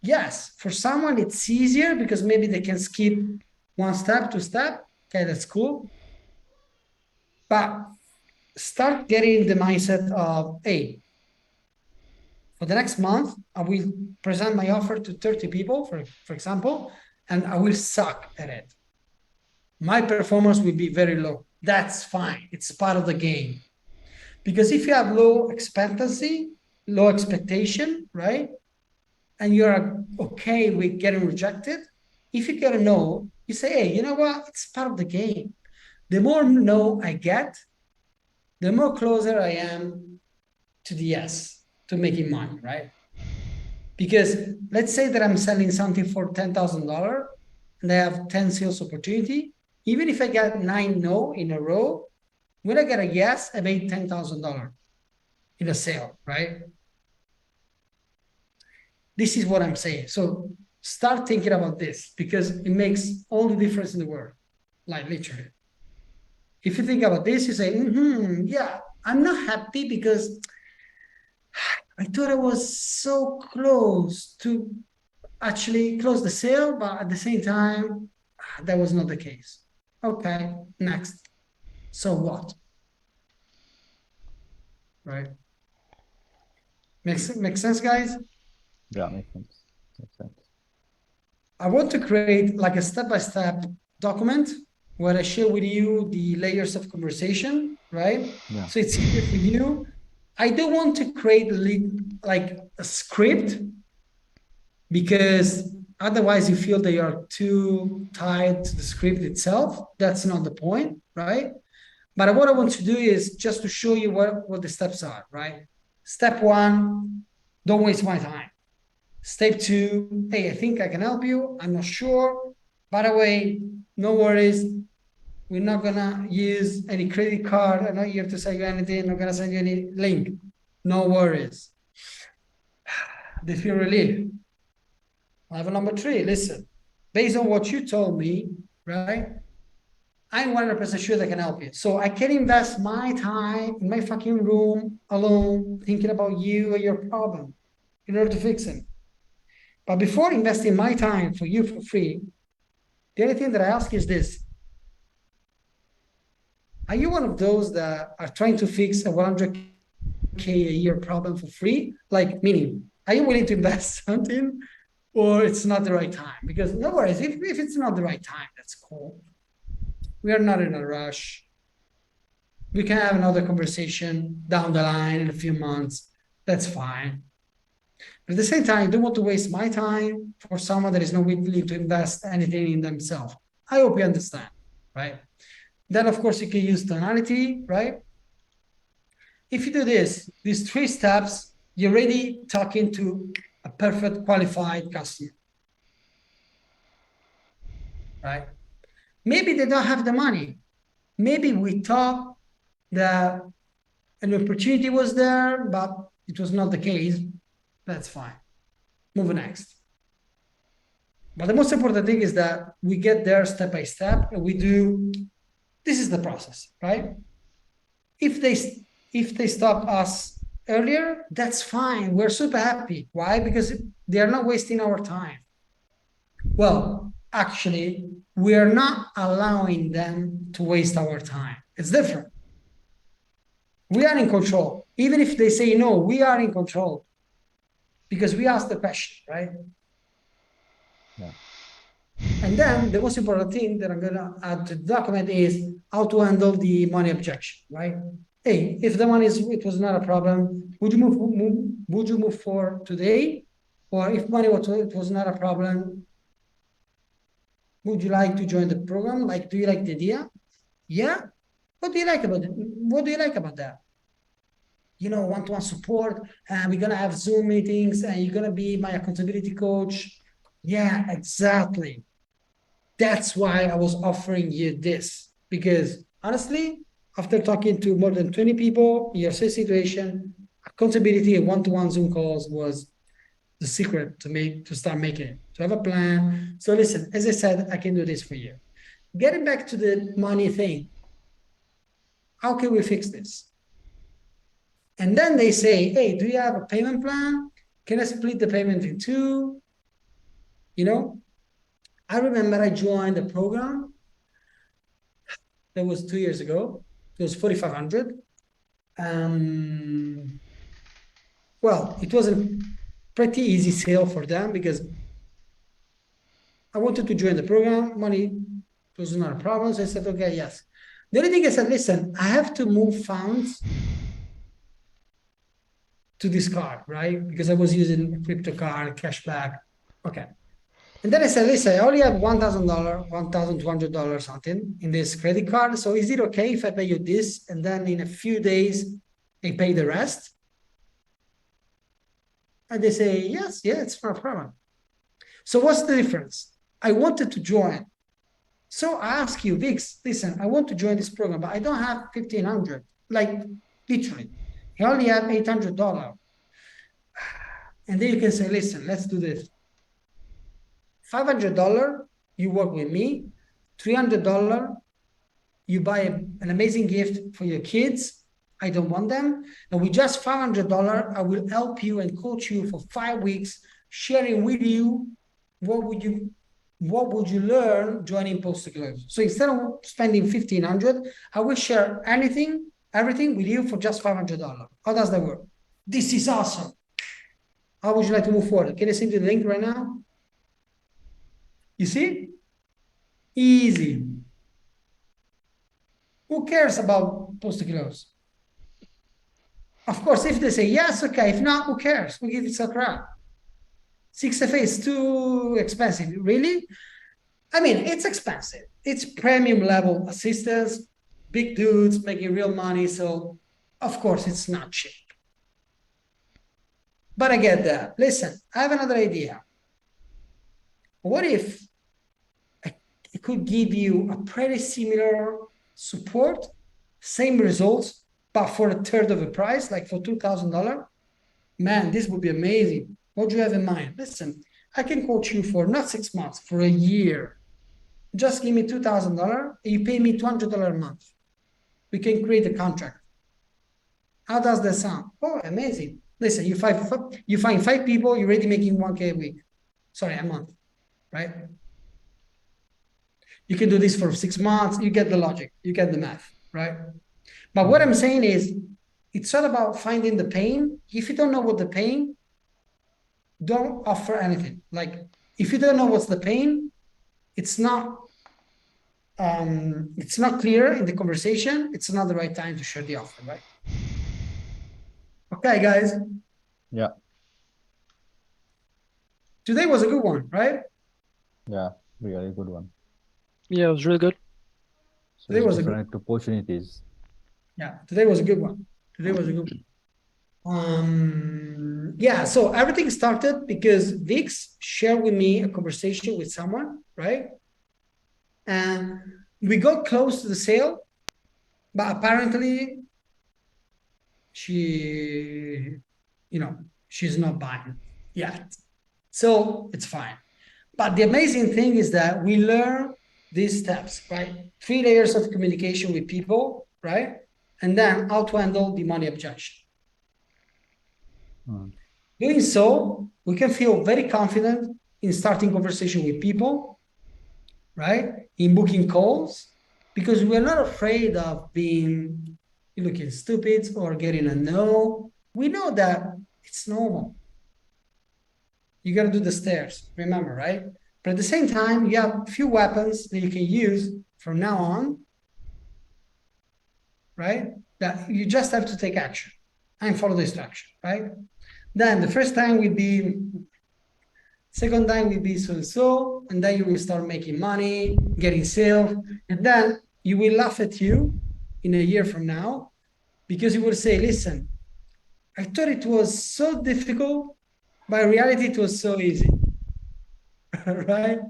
Yes, for someone it's easier because maybe they can skip 1 step, 2 step. Okay, that's cool. But start getting the mindset of, hey, for the next month, I will present my offer to 30 people, for example, and I will suck at it. My performance will be very low. That's fine. It's part of the game. Because if you have low expectancy, low expectation, right? And you're okay with getting rejected, if you get a no, you say, hey, you know what? It's part of the game. The more no I get, the more closer I am to the yes, to making money, right? Because let's say that I'm selling something for $10,000 and I have 10 sales opportunity. Even if I get 9 no in a row, when I get a yes, I made $10,000 in a sale, right? This is what I'm saying. So start thinking about this because it makes all the difference in the world, like literally. If you think about this, you say, yeah, I'm not happy because I thought I was so close to actually close the sale, but at the same time, that was not the case. Okay, next. So what? Right? Makes sense, guys? Yeah, makes sense. Makes sense. I want to create like a step-by-step document where I share with you the layers of conversation, right? Yeah. So it's easier for you. I don't want to create like a script because otherwise you feel that you are too tied to the script itself. That's not the point, right? But what I want to do is just to show you what the steps are, right? Step one, don't waste my time. Step two, hey, I think I can help you. I'm not sure. By the way, no worries. We're not gonna use any credit card. I'm not here to sell you anything. I'm not gonna send you any link. No worries. They feel relief. Level number three, listen. Based on what you told me, right? I'm 100% sure they can help you. So I can invest my time in my fucking room alone, thinking about you and your problem in order to fix it. But before investing my time for you for free, the only thing that I ask is this. Are you one of those that are trying to fix a 100K a year problem for free? Like, meaning, are you willing to invest something or it's not the right time? Because no worries, if it's not the right time, that's cool. We are not in a rush. We can have another conversation down the line in a few months. That's fine. But at the same time, I don't want to waste my time for someone that is not willing to invest anything in themselves. I hope you understand, right? Then, of course, you can use tonality, right? If you do these three steps, you're already talking to a perfect qualified customer, right? Maybe they don't have the money. Maybe we thought that an opportunity was there, but it was not the case. That's fine. Move next. But the most important thing is that we get there step by step and we do, this is the process, right? If they stop us earlier, that's fine. We're super happy. Why? Because they are not wasting our time. Well, actually, we are not allowing them to waste our time. It's different. We are in control. Even if they say no, we are in control because we asked the question, right? Yeah. And then the most important thing that I'm going to add to the document is how to handle the money objection, right? Hey, if the money it was not a problem, would you move forward today? Or if money it was not a problem, would you like to join the program? Like, do you like the idea? Yeah. What do you like about it? What do you like about that? You know, one-to-one support, and we're gonna have Zoom meetings, and you're gonna be my accountability coach. Yeah, exactly. That's why I was offering you this, because honestly, after talking to more than 20 people in your same situation, accountability and one-to-one Zoom calls was the secret to start making it, to have a plan. So listen, as I said, I can do this for you. Getting back to the money thing, how can we fix this? And then they say, hey, do you have a payment plan? Can I split the payment in two? You know, I remember I joined a program that was 2 years ago. It was 4,500. Well, it was a pretty easy sale for them because I wanted to join the program. Money was not a problem. So I said, okay, yes. The only thing I said, listen, I have to move funds to this card, right? Because I was using a crypto card, cashback. Okay. And then I said, listen, I only have $1,000, $1,200 something in this credit card. So is it okay if I pay you this? And then in a few days, I pay the rest? And they say, yes, yeah, it's not a problem. So what's the difference? I wanted to join. So I ask you, Vix, listen, I want to join this program, but I don't have 1,500, like literally. I only have $800. And then you can say, listen, let's do this. $500, you work with me. $300, you buy an amazing gift for your kids. I don't want them. And with just $500, I will help you and coach you for 5 weeks, sharing with you what would you learn joining Postgres. So instead of spending $1,500, I will share everything with you for just $500. How does that work? This is awesome. How would you like to move forward? Can I send you the link right now? You see? Easy. Who cares about post to close? Of course, if they say yes, okay. If not, who cares? We give it a crap. 6FA is too expensive. Really? I mean, it's expensive. It's premium level assistance, big dudes making real money. So, of course, it's not cheap. But I get that. Listen, I have another idea. What if I could give you a pretty similar support, same results, but for a third of the price, like for $2,000? Man, this would be amazing. What do you have in mind? Listen, I can coach you for not 6 months, for a year. Just give me $2,000 and you pay me $200 a month. We can create a contract. How does that sound? Oh, amazing. Listen, you find 5 people, you're already making 1K a week. Sorry, a month, right? You can do this for 6 months. You get the logic. You get the math, right? But what I'm saying is, it's all about finding the pain. If you don't know what the pain, don't offer anything. Like, if you don't know what's the pain, it's not clear in the conversation. It's not the right time to share the offer, right? Okay, guys. Yeah. Today was a good one, right? Yeah, really good one. Yeah, it was really good. So Today was a good different opportunities. Yeah, today was a good one. Today was a good one. Yeah, so everything started because Vix shared with me a conversation with someone, right? And we got close to the sale, but apparently she's not buying yet. So it's fine. But the amazing thing is that we learn these steps, right? 3 layers of communication with people, right? And then how to handle the money objection. Doing so, we can feel very confident in starting conversation with people, right? In booking calls, because we're not afraid of being looking stupid or getting a no. We know that it's normal. You got to do the stairs, remember, right? But at the same time, you have a few weapons that you can use from now on, right? That you just have to take action and follow the instruction, right? Then the first time will be, second time will be so, and then you will start making money, getting sales, and then you will laugh at you in a year from now because you will say, listen, I thought it was so difficult, but in reality it was so easy, right?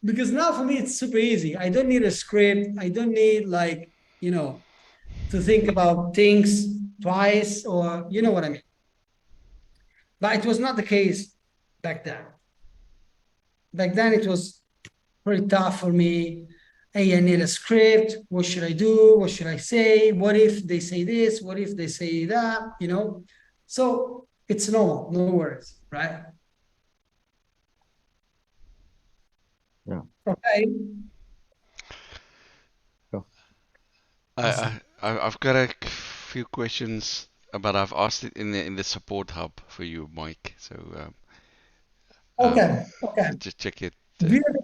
Because now for me it's super easy. I don't need a script. I don't need to think about things twice, or you know what I mean. But it was not the case back then. Back then it was pretty tough for me. Hey, I need a script. What should I do? What should I say? What if they say this? What if they say that? So it's normal, no worries, right? Yeah. Okay. I've got a few questions, but I've asked it in the support hub for you, Mike. So Okay. just check it. Do you have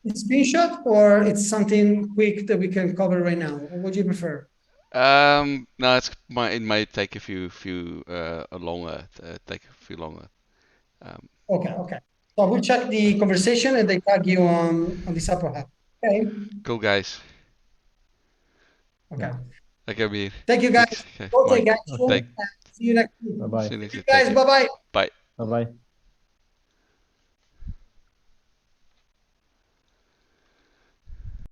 a screenshot, or it's something quick that we can cover right now? What do you prefer? No, it might take a few longer. Take a few longer. Okay. So we'll check the conversation and they tag you on the support hub. Okay. Cool, guys. Okay. Okay, Mir. Thank you, guys. Okay, Go Mike. take action. Thank- See you next week. Bye-bye. See you next You week. guys, Thank you. bye-bye. Bye. Bye-bye.